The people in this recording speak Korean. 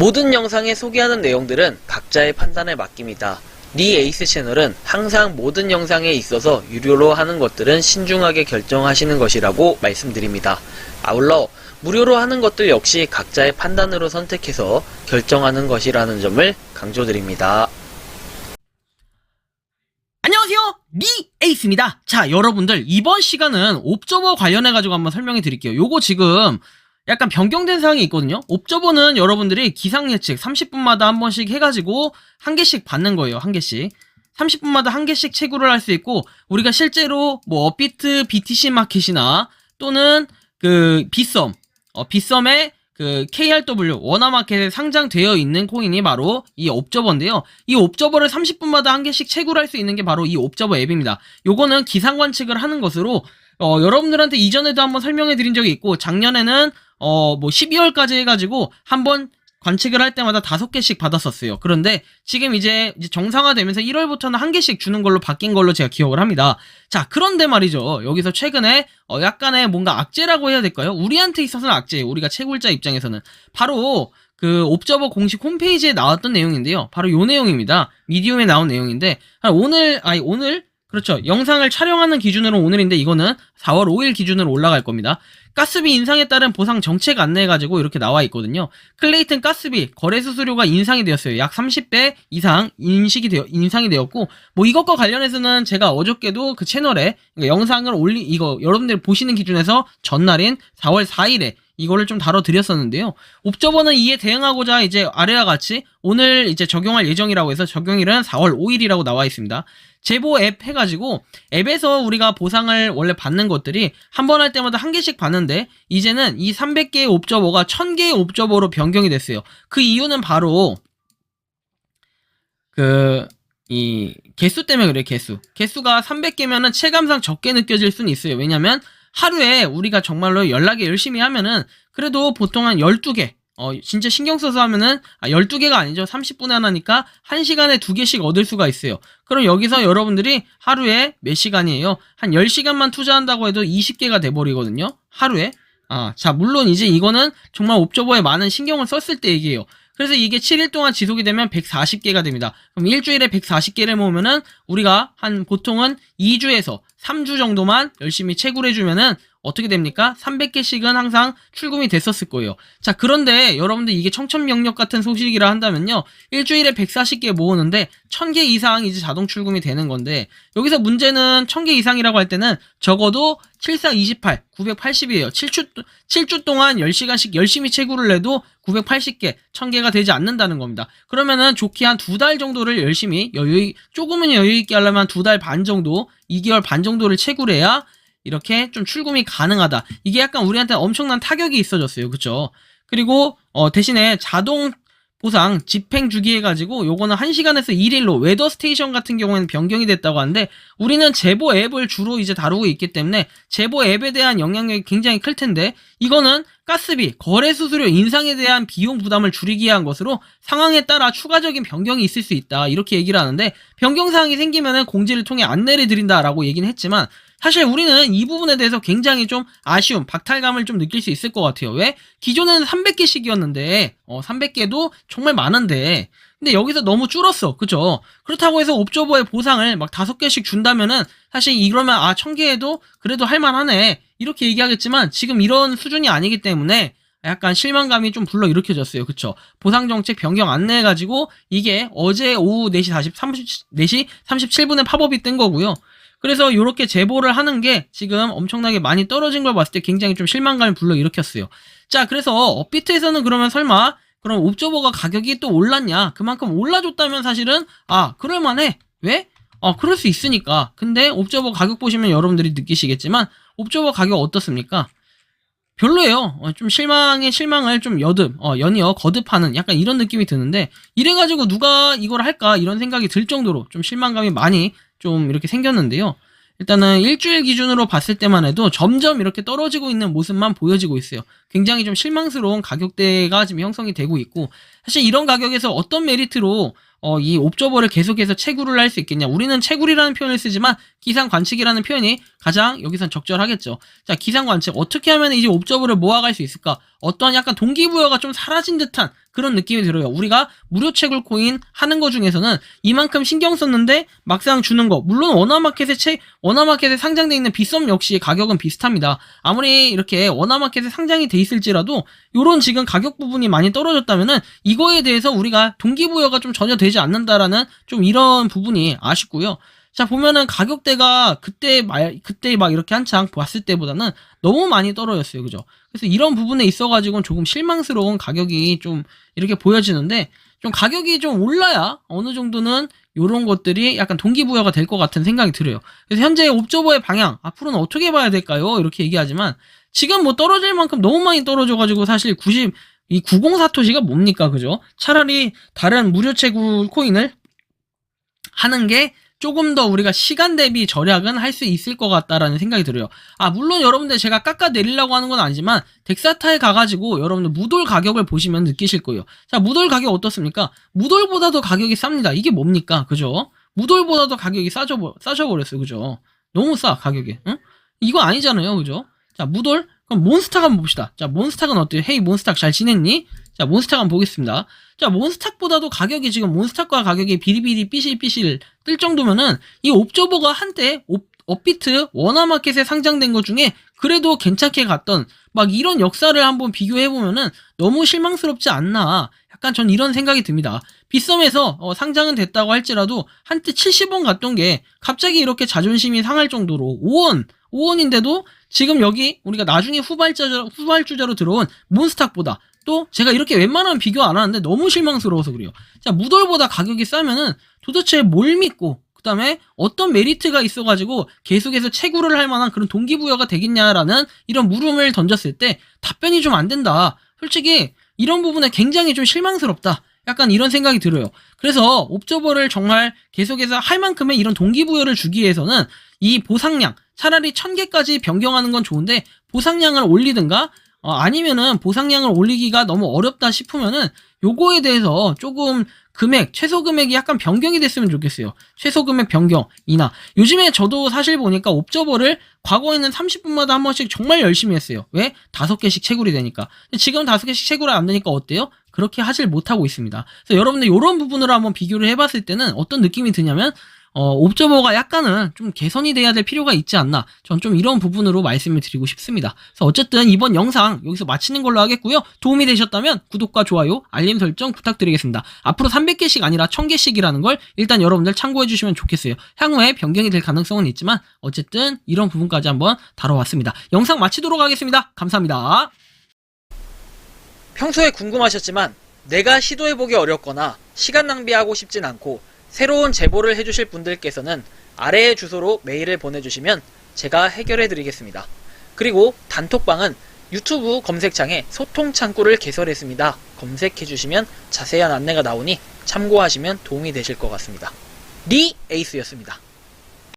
모든 영상에 소개하는 내용들은 각자의 판단에 맡깁니다. 니 에이스 채널은 항상 모든 영상에 있어서 유료로 하는 것들은 신중하게 결정하시는 것이라고 말씀드립니다. 아울러 무료로 하는 것들 역시 각자의 판단으로 선택해서 결정하는 것이라는 점을 강조드립니다. 안녕하세요, 니 에이스입니다. 자, 여러분들 이번 시간은 옵저버 관련해가지고 한번 설명해 드릴게요. 요거 지금 약간 변경된 사항이 있거든요. 옵저버는 여러분들이 기상 예측 30분마다 한 번씩 해가지고 한 개씩 받는 거예요. 한 개씩 30분마다 한 개씩 채굴을 할 수 있고, 우리가 실제로 뭐 업비트 BTC 마켓이나 또는 그 빗썸의 그 KRW 원화마켓에 상장되어 있는 코인이 바로 이 옵저버인데요. 이 옵저버를 30분마다 한 개씩 채굴할 수 있는 게 바로 이 옵저버 앱입니다. 요거는 기상 관측을 하는 것으로 여러분들한테 이전에도 한번 설명해 드린 적이 있고, 작년에는 뭐 12월까지 해가지고 한번 관측을 할 때마다 5개씩 받았었어요. 그런데 지금 이제 정상화되면서 1월부터는 한 개씩 주는 걸로 바뀐 걸로 제가 기억을 합니다. 자, 그런데 말이죠. 여기서 최근에 약간의 뭔가 악재라고 해야 될까요? 우리한테 있어서는 악재예요. 우리가 채굴자 입장에서는. 바로 그 옵저버 공식 홈페이지에 나왔던 내용인데요. 바로 요 내용입니다. 미디움에 나온 내용인데, 오늘 그렇죠. 영상을 촬영하는 기준으로 오늘인데, 이거는 4월 5일 기준으로 올라갈 겁니다. 가스비 인상에 따른 보상 정책 안내해가지고 이렇게 나와 있거든요. 클레이튼 가스비 거래 수수료가 인상이 되었어요. 약 30배 이상 인상이 되었고, 뭐 이것과 관련해서는 제가 어저께도 그 채널에 영상을 이거 여러분들 보시는 기준에서 전날인 4월 4일에 이거를 좀 다뤄드렸었는데요. 옵저버는 이에 대응하고자 이제 아래와 같이 오늘 이제 적용할 예정이라고 해서 적용일은 4월 5일이라고 나와 있습니다. 제보 앱 해가지고 앱에서 우리가 보상을 원래 받는 것들이 한 번 할 때마다 한 개씩 받는데, 이제는 이 300개의 옵저버가 1000개의 옵저버로 변경이 됐어요. 그 이유는 바로 이 개수 때문에 그래요. 개수가 300개면은 체감상 적게 느껴질 수는 있어요. 왜냐면 하루에 우리가 정말로 연락에 열심히 하면은 그래도 보통 한 12개, 진짜 신경 써서 하면은 12개가 아니죠. 30분에 하나니까 1시간에 2개씩 얻을 수가 있어요. 그럼 여기서 여러분들이 하루에 몇 시간이에요? 한 10시간만 투자한다고 해도 20개가 돼버리거든요. 하루에. 자, 물론 이제 이거는 정말 옵저버에 많은 신경을 썼을 때 얘기예요. 그래서 이게 7일 동안 지속이 되면 140개가 됩니다. 그럼 일주일에 140개를 모으면은 우리가 보통은 2주에서 3주 정도만 열심히 채굴해주면은 어떻게 됩니까? 300개씩은 항상 출금이 됐었을 거예요. 자, 그런데 여러분들 이게 청천벽력 같은 소식이라 한다면요, 일주일에 140개 모으는데 1000개 이상 이제 자동 출금이 되는 건데, 여기서 문제는 1000개 이상이라고 할 때는 적어도 7, 4, 28, 980이에요. 7주 동안 10시간씩 열심히 채굴을 해도 980개, 1000개가 되지 않는다는 겁니다. 그러면은 좋게 한 2달 정도를 열심히 조금은 여유있게 하려면 한 2달 반 정도, 2개월 반 정도를 채굴해야 이렇게 좀 출금이 가능하다. 이게 약간 우리한테 엄청난 타격이 있어졌어요. 그쵸? 그리고 대신에 자동 보상 집행 주기 해가지고 요거는 1시간에서 1일로, 웨더 스테이션 같은 경우에는 변경이 됐다고 하는데, 우리는 제보 앱을 주로 이제 다루고 있기 때문에 제보 앱에 대한 영향력이 굉장히 클 텐데, 이거는 가스비 거래 수수료 인상에 대한 비용 부담을 줄이기 위한 것으로 상황에 따라 추가적인 변경이 있을 수 있다, 이렇게 얘기를 하는데, 변경 사항이 생기면은 공지를 통해 안내를 드린다라고 얘기는 했지만, 사실 우리는 이 부분에 대해서 굉장히 좀 아쉬움, 박탈감을 좀 느낄 수 있을 것 같아요. 왜? 기존에는 300개씩이었는데 300개도 정말 많은데, 근데 여기서 너무 줄었어. 그죠? 그렇다고 해서 옵저버의 보상을 막 5개씩 준다면은 사실 이러면 1000개에도 그래도 할만하네, 이렇게 얘기하겠지만, 지금 이런 수준이 아니기 때문에 약간 실망감이 좀 불러일으켜졌어요. 그쵸? 보상정책 변경 안내해가지고 이게 어제 오후 4시 37분에 팝업이 뜬 거고요. 그래서 이렇게 제보를 하는 게 지금 엄청나게 많이 떨어진 걸 봤을 때 굉장히 좀 실망감을 불러일으켰어요. 자, 그래서 업비트에서는 그러면 설마 그럼 옵저버가 가격이 또 올랐냐? 그만큼 올라줬다면 사실은 그럴만해. 왜? 그럴 수 있으니까. 근데 옵저버 가격 보시면 여러분들이 느끼시겠지만 옵저버 가격 어떻습니까? 별로예요. 좀 실망을 좀 연이어 거듭하는 약간 이런 느낌이 드는데, 이래가지고 누가 이걸 할까, 이런 생각이 들 정도로 좀 실망감이 많이 좀 이렇게 생겼는데요. 일단은 일주일 기준으로 봤을 때만 해도 점점 이렇게 떨어지고 있는 모습만 보여지고 있어요. 굉장히 좀 실망스러운 가격대가 지금 형성이 되고 있고, 사실 이런 가격에서 어떤 메리트로 이 옵저버를 계속해서 채굴을 할 수 있겠냐. 우리는 채굴이라는 표현을 쓰지만 기상 관측이라는 표현이 가장 여기선 적절하겠죠. 자, 기상 관측 어떻게 하면 이제 옵저버를 모아갈 수 있을까? 어떠한 약간 동기부여가 좀 사라진 듯한 그런 느낌이 들어요. 우리가 무료 채굴 코인 하는 거 중에서는 이만큼 신경 썼는데 막상 주는 거, 물론 원화마켓에 상장돼 있는 빗썸 역시 가격은 비슷합니다. 아무리 이렇게 원화마켓에 상장이 돼 있을지라도 요런 지금 가격 부분이 많이 떨어졌다면은 이거에 대해서 우리가 동기부여가 좀 전혀 되지 않는다라는 좀 이런 부분이 아쉽고요. 자, 보면은 가격대가 그때 막 이렇게 한창 봤을 때보다는 너무 많이 떨어졌어요. 그죠? 그래서 이런 부분에 있어가지고는 조금 실망스러운 가격이 좀 이렇게 보여지는데, 좀 가격이 좀 올라야 어느 정도는 요런 것들이 약간 동기부여가 될 것 같은 생각이 들어요. 그래서 현재 옵저버의 방향, 앞으로는 어떻게 봐야 될까요? 이렇게 얘기하지만, 지금 뭐 떨어질 만큼 너무 많이 떨어져가지고 사실 90사토시가 뭡니까? 그죠? 차라리 다른 무료 채굴 코인을 하는 게 조금 더 우리가 시간 대비 절약은 할 수 있을 것 같다라는 생각이 들어요. 물론 여러분들 제가 깎아내리려고 하는 건 아니지만 덱사타에 가가지고 여러분들 무돌 가격을 보시면 느끼실 거예요. 자, 무돌 가격 어떻습니까? 무돌보다도 가격이 쌉니다. 이게 뭡니까? 그죠? 무돌보다도 가격이 싸져버렸어요. 그죠? 너무 싸, 가격이. 응? 이거 아니잖아요. 그죠? 자, 무돌? 그럼 몬스탁 한번 봅시다. 자, 몬스탁은 어때요? 헤이, 몬스탁 잘 지냈니? 자, 몬스탁 한번 보겠습니다. 자, 몬스탁보다도 가격이 지금 몬스탁과 가격이 비리비리 삐실삐실 뜰 정도면은 이 옵저버가 한때 업비트 원화마켓에 상장된 것 중에 그래도 괜찮게 갔던 막 이런 역사를 한번 비교해보면은 너무 실망스럽지 않나. 약간 전 이런 생각이 듭니다. 빗썸에서 상장은 됐다고 할지라도 한때 70원 갔던 게 갑자기 이렇게 자존심이 상할 정도로 5원인데도 지금 여기 우리가 나중에 후발주자로 들어온 몬스탁보다 또 제가 이렇게 웬만하면 비교 안 하는데 너무 실망스러워서 그래요. 자, 무돌보다 가격이 싸면은 도대체 뭘 믿고 그 다음에 어떤 메리트가 있어가지고 계속해서 채굴을 할 만한 그런 동기부여가 되겠냐라는 이런 물음을 던졌을 때 답변이 좀 안 된다. 솔직히 이런 부분에 굉장히 좀 실망스럽다. 약간 이런 생각이 들어요. 그래서 옵저버를 정말 계속해서 할 만큼의 이런 동기부여를 주기 위해서는 이 보상량 차라리 1000개까지 변경하는 건 좋은데 보상량을 올리든가 아니면은 보상량을 올리기가 너무 어렵다 싶으면은 요거에 대해서 조금 최소 금액이 약간 변경이 됐으면 좋겠어요. 최소 금액 변경이나 요즘에 저도 사실 보니까 옵저버를 과거에는 30분마다 한 번씩 정말 열심히 했어요. 왜? 5개씩 채굴이 되니까. 지금 5개씩 채굴이 안 되니까 어때요? 그렇게 하질 못하고 있습니다. 그래서 여러분들 이런 부분으로 한번 비교를 해봤을 때는 어떤 느낌이 드냐면 옵저버가 약간은 좀 개선이 돼야 될 필요가 있지 않나. 전 좀 이런 부분으로 말씀을 드리고 싶습니다. 그래서 어쨌든 이번 영상 여기서 마치는 걸로 하겠고요. 도움이 되셨다면 구독과 좋아요, 알림 설정 부탁드리겠습니다. 앞으로 300개씩 아니라 1000개씩이라는 걸 일단 여러분들 참고해 주시면 좋겠어요. 향후에 변경이 될 가능성은 있지만 어쨌든 이런 부분까지 한번 다뤄왔습니다. 영상 마치도록 하겠습니다. 감사합니다. 평소에 궁금하셨지만 내가 시도해보기 어렵거나 시간 낭비하고 싶진 않고 새로운 제보를 해주실 분들께서는 아래의 주소로 메일을 보내주시면 제가 해결해드리겠습니다. 그리고 단톡방은 유튜브 검색창에 소통 창구를 개설했습니다. 검색해주시면 자세한 안내가 나오니 참고하시면 도움이 되실 것 같습니다. 리 에이스였습니다.